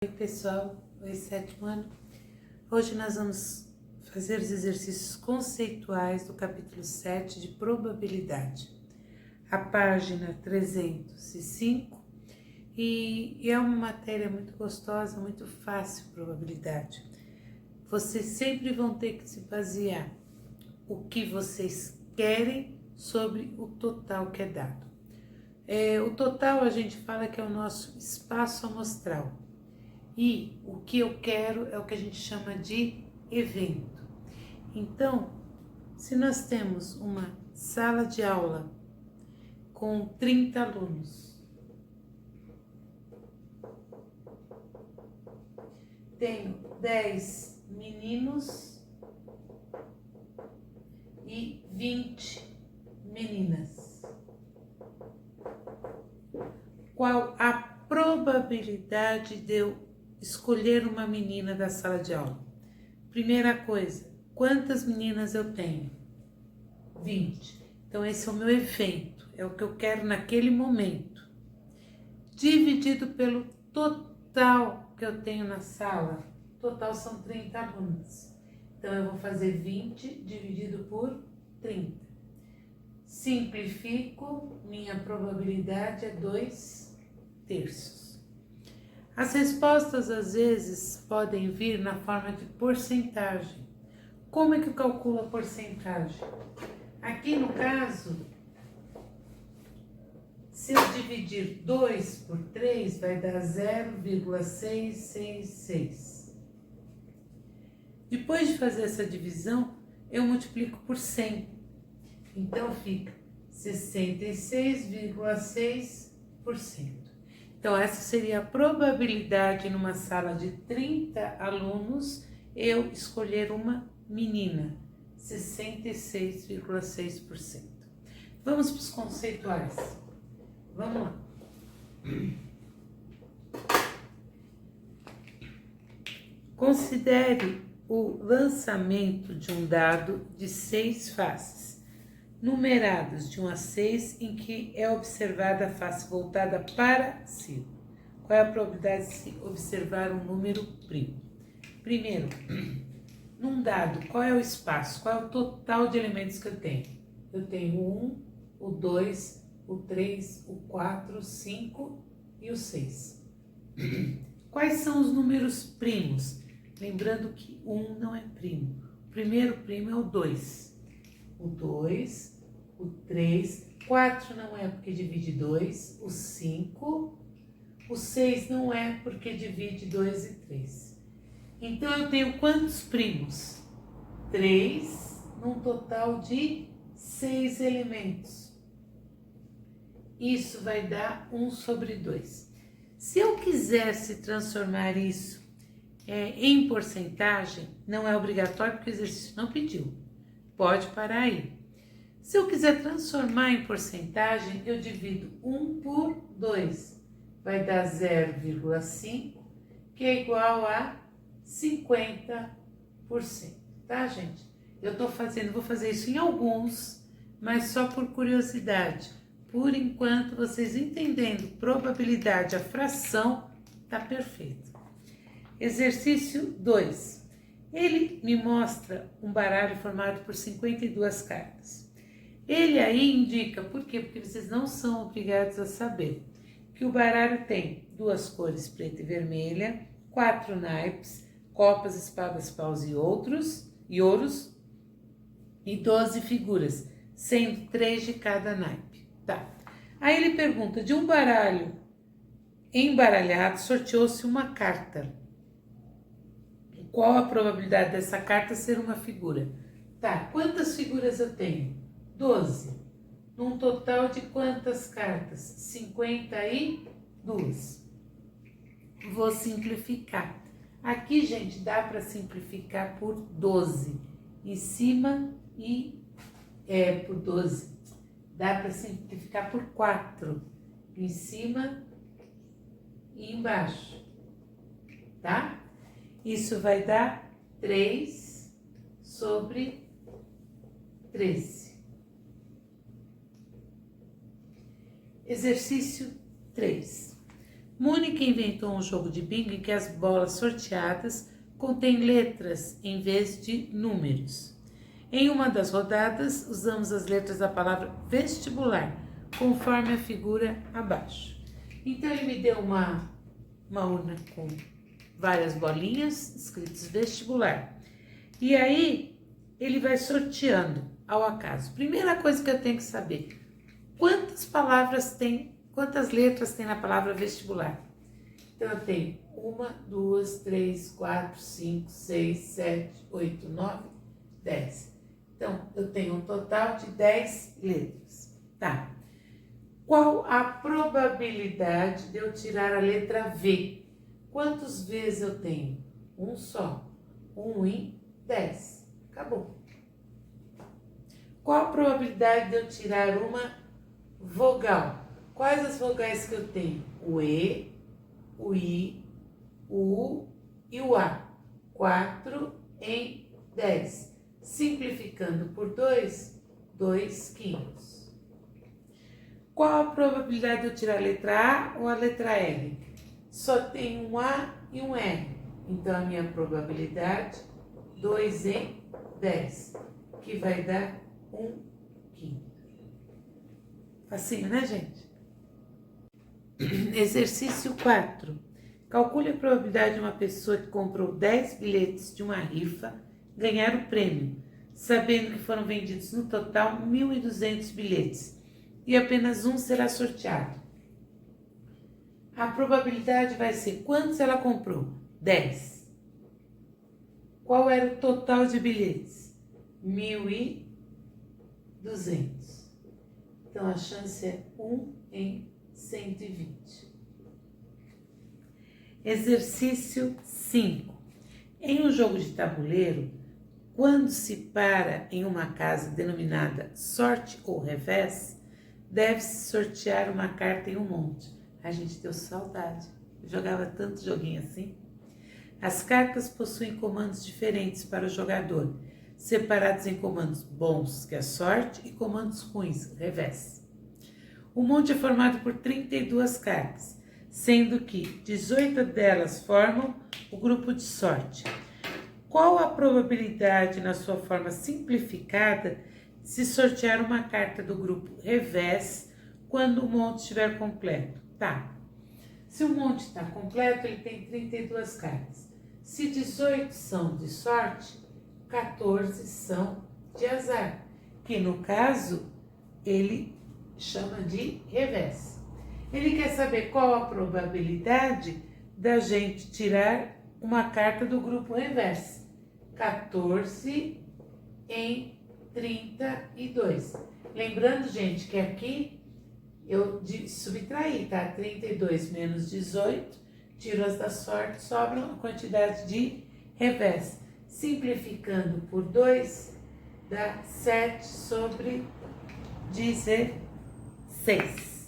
Oi pessoal, oi sétimo ano. Hoje nós vamos fazer os exercícios conceituais do capítulo 7 de probabilidade, a página 305, e é uma matéria muito gostosa, muito fácil, probabilidade. Vocês sempre vão ter que se basear o que vocês querem sobre o total que é dado. O total a gente fala que é o nosso espaço amostral. E o que eu quero é o que a gente chama de evento. Então, se nós temos uma sala de aula com 30 alunos, tenho 10 meninos e 20 meninas. Qual a probabilidade de eu escolher uma menina da sala de aula? Primeira coisa, quantas meninas eu tenho? 20. Então esse é o meu evento, é o que eu quero naquele momento. Dividido pelo total que eu tenho na sala. Total são 30 alunos. Então eu vou fazer 20 dividido por 30. Simplifico, minha probabilidade é 2/3. As respostas, às vezes, podem vir na forma de porcentagem. Como é que eu calculo a porcentagem? Aqui, no caso, se eu dividir 2 por 3, vai dar 0,666. Depois de fazer essa divisão, eu multiplico por 100. Então, fica 66,6%. Então, essa seria a probabilidade numa sala de 30 alunos eu escolher uma menina, 66,6%. Vamos para os conceituais. Vamos lá. Considere o lançamento de um dado de 6 faces, numerados de 1 a 6, em que é observada a face voltada para si. Qual é a probabilidade de se observar um número primo? Primeiro, num dado, qual é o espaço? Qual é o total de elementos que eu tenho? Eu tenho o 1, o 2, o 3, o 4, o 5 e o 6. Quais são os números primos? Lembrando que 1 não é primo. O primeiro primo é o 2. O 2, o 3, 4 não é porque divide 2, o 5, o 6 não é porque divide 2 e 3. Então, eu tenho quantos primos? 3, num total de 6 elementos. Isso vai dar 1/2. Se eu quisesse transformar isso em porcentagem, não é obrigatório porque o exercício não pediu. Pode parar aí. Se eu quiser transformar em porcentagem, eu divido 1 por 2. Vai dar 0,5, que é igual a 50%. Tá, gente? Vou fazer isso em alguns, mas só por curiosidade. Por enquanto, vocês entendendo probabilidade, a fração, tá perfeito. Exercício 2. Ele me mostra um baralho formado por 52 cartas. Ele aí indica, por quê? Porque vocês não são obrigados a saber, que o baralho tem 2 cores, preta e vermelha, 4 naipes, copas, espadas, paus e ouros, e 12 figuras, sendo 3 de cada naipe. Tá. Aí ele pergunta, de um baralho embaralhado, sorteou-se uma carta. Qual a probabilidade dessa carta ser uma figura? Tá, quantas figuras eu tenho? 12. Num total de quantas cartas? 52. Vou simplificar. Aqui, gente, dá para simplificar por 12. Em cima e por 12. Dá para simplificar por 4. Em cima e embaixo. Tá? Isso vai dar 3/13. Exercício 3. Mônica inventou um jogo de bingo em que as bolas sorteadas contêm letras em vez de números. Em uma das rodadas, usamos as letras da palavra vestibular, conforme a figura abaixo. Então, ele me deu uma urna com várias bolinhas escritas vestibular. E aí, ele vai sorteando ao acaso. Primeira coisa que eu tenho que saber, quantas letras tem na palavra vestibular? Então, eu tenho 1, 2, 3, 4, 5, 6, 7, 8, 9, 10. Então, eu tenho um total de 10 letras. Tá. Qual a probabilidade de eu tirar a letra V? Quantas vezes eu tenho? Um só. 1 em 10. Acabou. Qual a probabilidade de eu tirar uma vogal? Quais as vogais que eu tenho? O E, o I, o U e o A. 4 em 10. Simplificando por 2, 2 quintos. Qual a probabilidade de eu tirar a letra A ou a letra R? Só tem um A e um R. Então, a minha probabilidade, 2 em 10, que vai dar 1 quinto. Facinho, né, gente? Exercício 4. Calcule a probabilidade de uma pessoa que comprou 10 bilhetes de uma rifa ganhar o prêmio, sabendo que foram vendidos no total 1.200 bilhetes e apenas um será sorteado. A probabilidade vai ser quantos ela comprou? 10. Qual era o total de bilhetes? 1.200. Então, a chance é 1 em 120. Exercício 5. Em um jogo de tabuleiro, quando se para em uma casa denominada sorte ou revés, deve-se sortear uma carta em um monte. A gente deu saudade. Eu jogava tanto joguinho assim. As cartas possuem comandos diferentes para o jogador, separados em comandos bons, que é sorte, e comandos ruins, revés. O monte é formado por 32 cartas, sendo que 18 delas formam o grupo de sorte. Qual a probabilidade, na sua forma simplificada, de se sortear uma carta do grupo revés quando o monte estiver completo? Tá. Se o monte está completo, ele tem 32 cartas. Se 18 são de sorte, 14 são de azar, que no caso ele chama de revés. Ele quer saber qual a probabilidade da gente tirar uma carta do grupo revés. 14 em 32. Lembrando, gente, que aqui eu subtraí, tá? 32 menos 18, tiro as da sorte, sobra uma quantidade de revés. Simplificando por 2, dá 7 sobre 16.